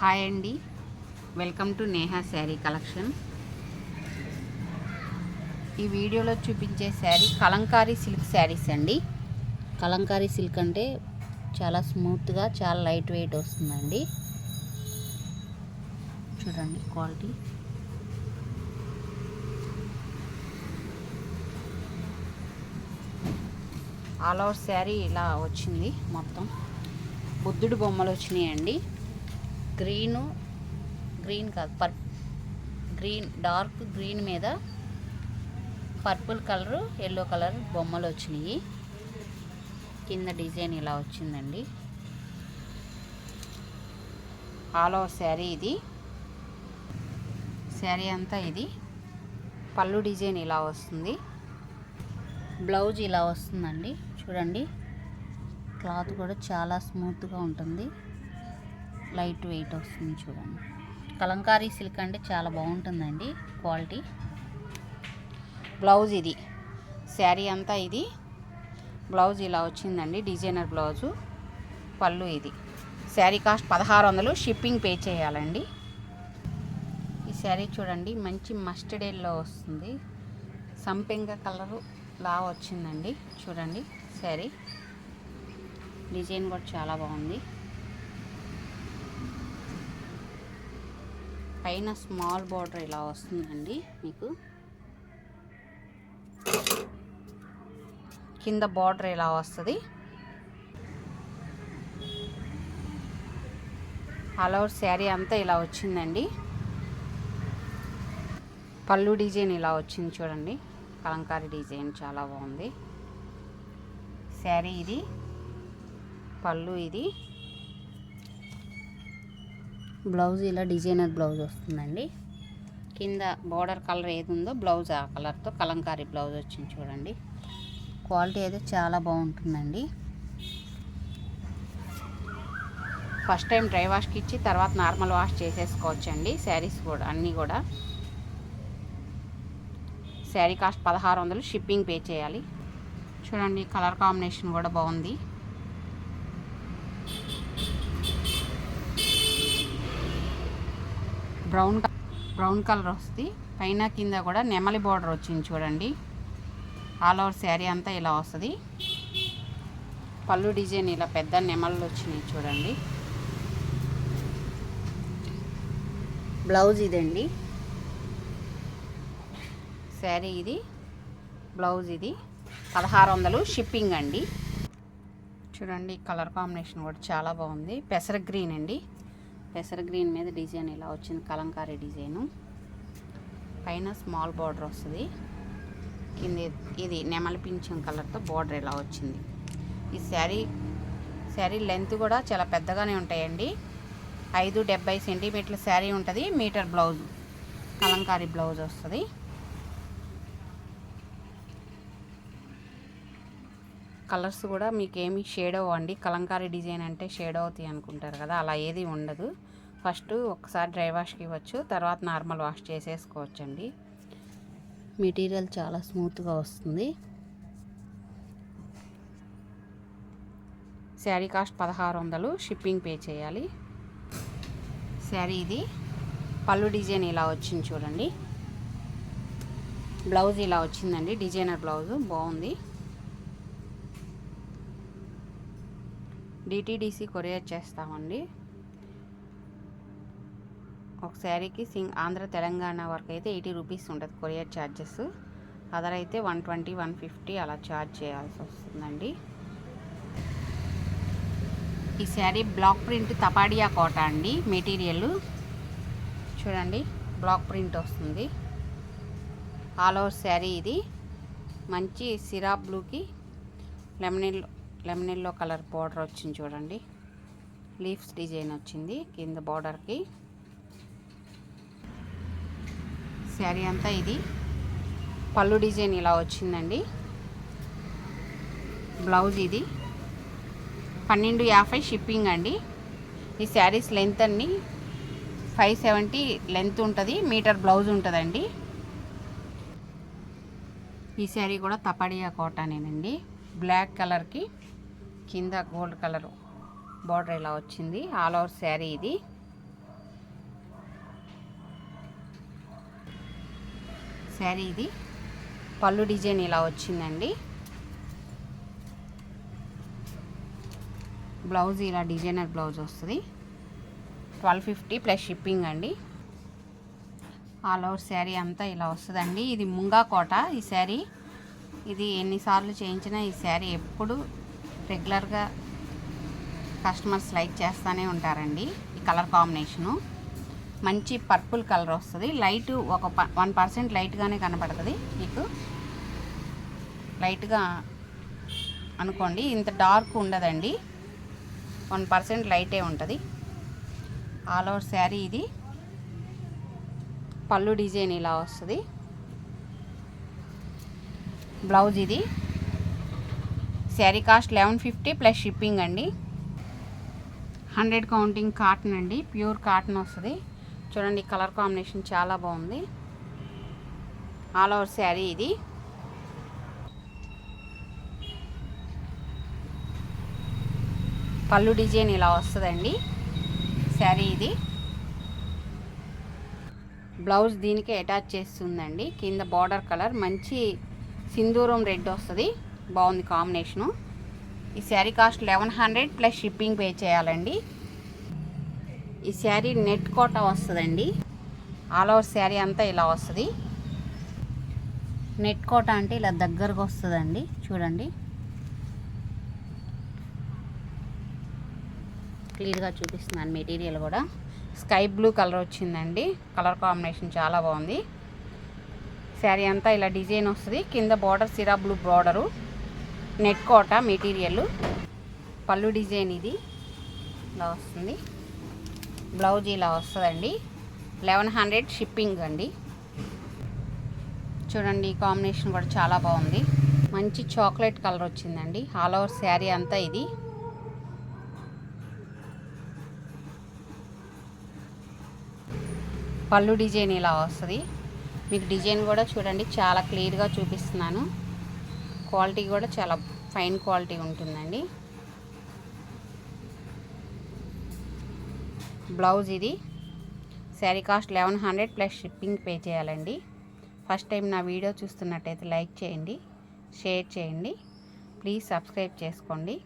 Hi అండి, welcome to Neha sari collection. ఈ వీడియోలో చూపించే శారీ కలంకారీ సిల్క్ శారీస్ అండి. కలంకారీ సిల్క్ అంటే చాలా స్మూత్గా, చాలా లైట్ వెయిట్ వస్తుందండి. చూడండి క్వాలిటీ. ఆల్ ఓవర్ శారీ ఇలా వచ్చింది. మొత్తం బుద్ధుడు బొమ్మలు వచ్చినాయండి. గ్రీన్ కాదు, గ్రీన్, డార్క్ గ్రీన్ మీద పర్పుల్ కలరు, ఎల్లో కలర్ బొమ్మలు వచ్చినాయి. కింద డిజైన్ ఇలా వచ్చిందండి. ఆల్ ఓవర్ శారీ ఇది. శారీ అంతా ఇది. పళ్ళు డిజైన్ ఇలా వస్తుంది. బ్లౌజ్ ఇలా వస్తుందండి. చూడండి, క్లాత్ కూడా చాలా స్మూత్గా ఉంటుంది, లైట్ వెయిట్ వస్తుంది. చూడండి, కలంకారీ సిల్క్ అంటే చాలా బాగుంటుందండి క్వాలిటీ. బ్లౌజ్ ఇది. శారీ అంతా ఇది. బ్లౌజ్ ఇలా వచ్చిందండి, డిజైనర్ బ్లౌజు. పళ్ళు ఇది. శారీ కాస్ట్ 1600, షిప్పింగ్ పే చేయాలండి. ఈ శారీ చూడండి, మంచి మస్టర్డ్ ఎల్లో వస్తుంది, సంపెంగ కలరు లా వచ్చిందండి. చూడండి, శారీ డిజైన్ కూడా చాలా బాగుంది. పైన స్మాల్ బార్డర్ ఇలా వస్తుందండి మీకు. కింద బార్డర్ ఇలా వస్తుంది. ఆల్ ఓవర్ శారీ అంతా ఇలా వచ్చిందండి. పళ్ళు డిజైన్ ఇలా వచ్చింది. చూడండి, కలంకారీ డిజైన్ చాలా బాగుంది. శారీ ఇది. పళ్ళు ఇది. బ్లౌజ్ ఇలా డిజైనర్ బ్లౌజ్ వస్తుందండి. కింద బార్డర్ కలర్ ఏది ఉందో బ్లౌజ్ ఆ కలర్తో కలంకారీ బ్లౌజ్ వచ్చింది. చూడండి, క్వాలిటీ అయితే చాలా బాగుంటుందండి. ఫస్ట్ టైం డ్రై వాష్కి ఇచ్చి తర్వాత నార్మల్ వాష్ చేసేసుకోవచ్చండి. శారీస్ కూడా అన్నీ కూడా. శారీ కాస్ట్ 1600, షిప్పింగ్ పే చేయాలి. చూడండి, కలర్ కాంబినేషన్ కూడా బాగుంది. బ్రౌన్ కలర్ వస్తుంది. పైన కింద కూడా నెమలి బార్డర్ వచ్చింది. చూడండి, ఆల్ ఓవర్ శారీ అంతా ఇలా వస్తుంది. పళ్ళు డిజైన్ ఇలా పెద్ద నెమళ్ళు వచ్చినాయి. చూడండి, బ్లౌజ్ ఇదండి. శారీ ఇది. బ్లౌజ్ ఇది. 1600, షిప్పింగ్ అండి. చూడండి, కలర్ కాంబినేషన్ కూడా చాలా బాగుంది. పెసర గ్రీన్ అండి. పెసర గ్రీన్ మీద డిజైన్ ఇలా వచ్చింది, కలంకారీ డిజైను. పైన స్మాల్ బార్డర్ వస్తుంది. కింద ఇది నెమలి పింఛం కలర్తో బార్డర్ ఇలా వచ్చింది. ఈ శారీ లెంత్ కూడా చాలా పెద్దగానే ఉంటాయండి. 570 సెంటీమీటర్ల శారీ ఉంటుంది. మీటర్ బ్లౌజ్, కలంకారీ బ్లౌజ్ వస్తుంది. కలర్స్ కూడా మీకు ఏమి షేడ్ అవ్వండి. కలంకారీ డిజైన్ అంటే షేడ్ అవుతాయి అనుకుంటారు కదా, అలా ఏది ఉండదు. ఫస్ట్ ఒకసారి డ్రై వాష్కి ఇవ్వచ్చు, తర్వాత నార్మల్ వాష్ చేసేసుకోవచ్చండి. మెటీరియల్ చాలా స్మూత్గా వస్తుంది. శారీ కాస్ట్ 1600, షిప్పింగ్ పే చేయాలి. శారీ ఇది. పళ్ళు డిజైన్ ఇలా వచ్చింది. చూడండి, బ్లౌజ్ ఇలా వచ్చిందండి, డిజైనర్ బ్లౌజ్ బాగుంది. డిటీడీసీ కొరియర్ చేస్తామండి. ఒక శారీకి ఆంధ్ర తెలంగాణ వరకు అయితే 80 రూపీస్ ఉంటుంది కొరియర్ ఛార్జెస్. అదర్ అయితే 120, 150 అలా ఛార్జ్ చేయాల్సి వస్తుందండి. ఈ శారీ బ్లాక్ ప్రింట్ తపాడియా కోట అండి. మెటీరియల్ చూడండి, బ్లాక్ ప్రింట్ వస్తుంది. ఆల్ ఓవర్ శారీ ఇది. మంచి సిరా బ్లూకి లెమన్ ఎల్లో కలర్ బార్డర్ వచ్చింది. చూడండి, లీఫ్స్ డిజైన్ వచ్చింది కింద బార్డర్కి. శారీ అంతా ఇది. పళ్ళు డిజైన్ ఇలా వచ్చిందండి. బ్లౌజ్ ఇది. 1250, షిప్పింగ్ అండి. ఈ శారీస్ లెంత్ అన్ని 570 లెంత్ ఉంటుంది, మీటర్ బ్లౌజ్ ఉంటుందండి. ఈ శారీ కూడా తపాడియా కాటనేనండి. బ్లాక్ కలర్కి కింద గోల్డ్ కలర్ బార్డర్ ఇలా వచ్చింది. ఆల్ ఓవర్ శారీ ఇది. శారీ ఇది. పళ్ళు డిజైన్ ఇలా వచ్చిందండి. బ్లౌజ్ ఇలా డిజైనర్ బ్లౌజ్ వస్తుంది. 1250 ప్లస్ షిప్పింగ్ అండి. ఆల్ ఓవర్ శారీ అంతా ఇలా వస్తుందండి. ఇది ముంగా కోట ఈ శారీ. ఇది ఎన్నిసార్లు చేయించినా ఈ శారీ ఎప్పుడు రెగ్యులర్గా కస్టమర్స్ లైక్ చేస్తూనే ఉంటారండి. ఈ కలర్ కాంబినేషను మంచి పర్పుల్ కలర్ వస్తుంది. లైట్ ఒక 1% లైట్గానే కనపడుతుంది మీకు. లైట్గా అనుకోండి, ఇంత డార్క్ ఉండదండి, 1% లైటే ఉంటుంది. ఆల్ ఓవర్ శారీ ఇది. పళ్ళు డిజైన్ ఇలా వస్తుంది. బ్లౌజ్ ఇది. శారీ కాస్ట్ 1150 ప్లస్ షిప్పింగ్ అండి. 100 కౌంటింగ్ కాటన్ అండి, ప్యూర్ కాటన్ వస్తుంది. చూడండి కలర్ కాంబినేషన్ చాలా బాగుంది. ఆల్ ఓవర్ శారీ ఇది. పళ్ళు డిజైన్ ఇలా వస్తుందండి శారీ ఇది. బ్లౌజ్ దీనికి అటాచ్ చేస్తుందండి. కింద బార్డర్ కలర్ మంచి సింధూరం రెడ్ వస్తుంది. బాగుంది కాంబినేషను. ఈ sari cost 1100 plus shipping pay చేయాలండి. ఈ శారీ నెట్ కోట వస్తుందండి. ఆల్ ఓవర్ శారీ అంతా ఇలా వస్తుంది. నెట్ కోట అంటే ఇలా దగ్గరకు వస్తుందండి. చూడండి క్లియర్గా చూపిస్తున్నాను. మెటీరియల్ కూడా స్కై బ్లూ కలర్ వచ్చిందండి. కలర్ కాంబినేషన్ చాలా బాగుంది. శారీ అంతా ఇలా డిజైన్ వస్తుంది. కింద బార్డర్ సిరా బ్లూ బార్డరు. నెట్ కోట మెటీరియల్. పళ్ళు డిజైన్ ఇది ఇలా వస్తుంది. బ్లౌజ్ ఇలా వస్తుందండి. 1100 షిప్పింగ్ అండి. చూడండి ఈ కాంబినేషన్ కూడా చాలా బాగుంది. మంచి చాక్లెట్ కలర్ వచ్చిందండి. ఆల్ ఓవర్ శారీ అంతా ఇది. పళ్ళు డిజైన్ ఇలా వస్తుంది. మీకు డిజైన్ కూడా చూడండి చాలా క్లియర్గా చూపిస్తున్నాను. క్వాలిటీ కూడా చాలా ఫైన్ క్వాలిటీ ఉంటుందండి. బ్లౌజ్ ఇది. Sari cost 1100 plus shipping pay చేయాలండి. ఫస్ట్ టైం నా వీడియో చూస్తున్నట్టయితే లైక్ చేయండి, షేర్ చేయండి, ప్లీజ్ సబ్స్క్రైబ్ చేసుకోండి.